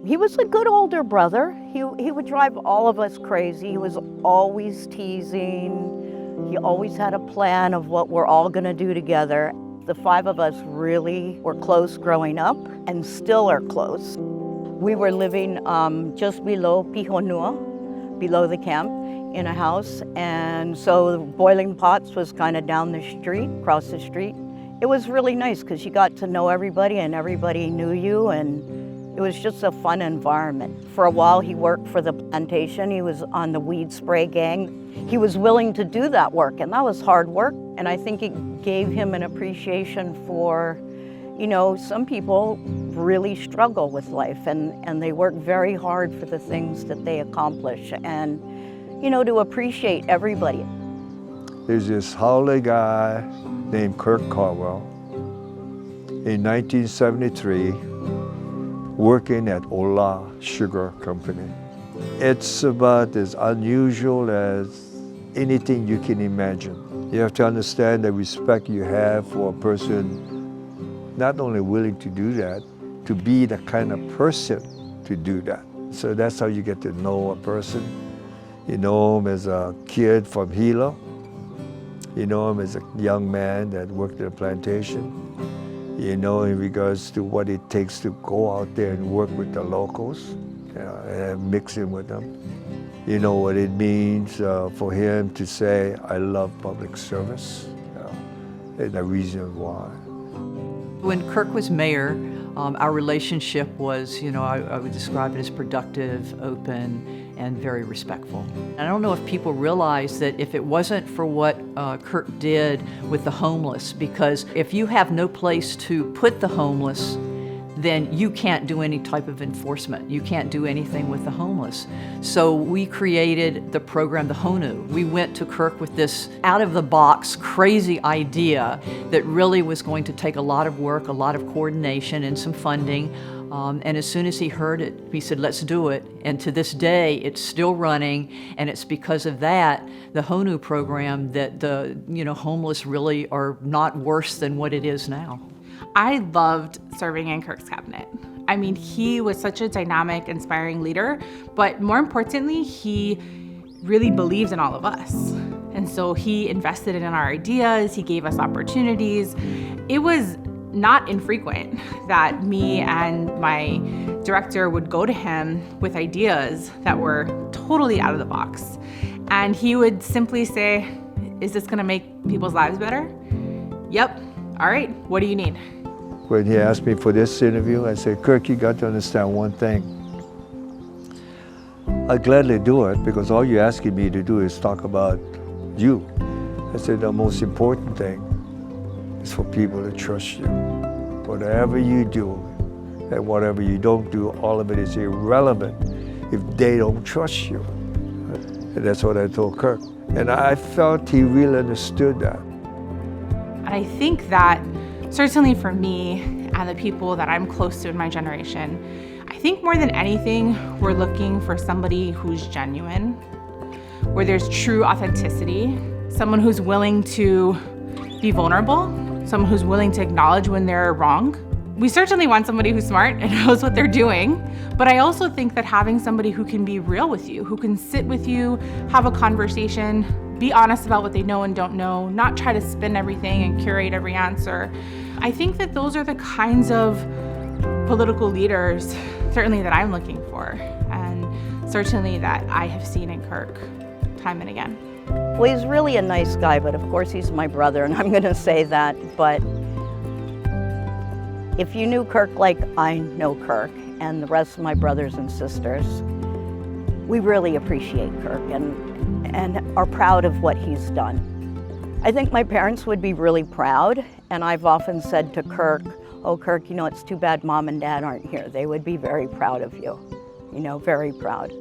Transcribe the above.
He was a good older brother. He would drive all of us crazy. He was always teasing. He always had a plan of what we're all gonna do together. The five of us really were close growing up and still are close. We were living just below Pihonua, below the camp, in a house. And so Boiling Pots was kind of down the street, across the street. It was really nice because you got to know everybody and everybody knew you, and it was just a fun environment. For a while he worked for the plantation. He was on the weed spray gang. He was willing to do that work, and that was hard work. And I think it gave him an appreciation for, you know, some people really struggle with life and they work very hard for the things that they accomplish, and, you know, to appreciate everybody. There's this howler guy named Kirk Caldwell in 1973 working at Ola Sugar Company. It's about as unusual as anything you can imagine. You have to understand the respect you have for a person not only willing to do that, to be the kind of person to do that. So that's how you get to know a person. You know him as a kid from Hilo. You know him as a young man that worked at a plantation. You know in regards to what it takes to go out there and work with the locals, and mix in with them. You know what it means for him to say, I love public service, and the reason why. When Kirk was mayor, our relationship was, you know, I would describe it as productive, open, and very respectful. I don't know if people realize that if it wasn't for what Kirk did with the homeless, because if you have no place to put the homeless, then you can't do any type of enforcement. You can't do anything with the homeless. So we created the program, the HONU. We went to Kirk with this out-of-the-box, crazy idea that really was going to take a lot of work, a lot of coordination, and some funding. And as soon as he heard it, he said, let's do it. And to this day, it's still running, and it's because of that, the HONU program, that the homeless really are not worse than what it is now. I loved serving in Kirk's cabinet. I mean, he was such a dynamic, inspiring leader, but more importantly, he really believed in all of us. And so he invested in our ideas, he gave us opportunities. It was not infrequent that me and my director would go to him with ideas that were totally out of the box. And he would simply say, is this gonna make people's lives better? Yep. All right, what do you need? When he asked me for this interview, I said, Kirk, you got to understand one thing. I'd gladly do it because all you're asking me to do is talk about you. I said, the most important thing is for people to trust you. Whatever you do and whatever you don't do, all of it is irrelevant if they don't trust you. And that's what I told Kirk. And I felt he really understood that. And I think that certainly for me and the people that I'm close to in my generation, I think more than anything, we're looking for somebody who's genuine, where there's true authenticity, someone who's willing to be vulnerable, someone who's willing to acknowledge when they're wrong. We certainly want somebody who's smart and knows what they're doing, but I also think that having somebody who can be real with you, who can sit with you, have a conversation, be honest about what they know and don't know, not try to spin everything and curate every answer. I think that those are the kinds of political leaders, certainly that I'm looking for, and certainly that I have seen in Kirk time and again. Well, he's really a nice guy, but of course he's my brother, and I'm gonna say that, but if you knew Kirk like I know Kirk and the rest of my brothers and sisters, we really appreciate Kirk and are proud of what he's done. I think my parents would be really proud, and I've often said to Kirk, oh Kirk, you know, it's too bad Mom and Dad aren't here. They would be very proud of you, you know, very proud.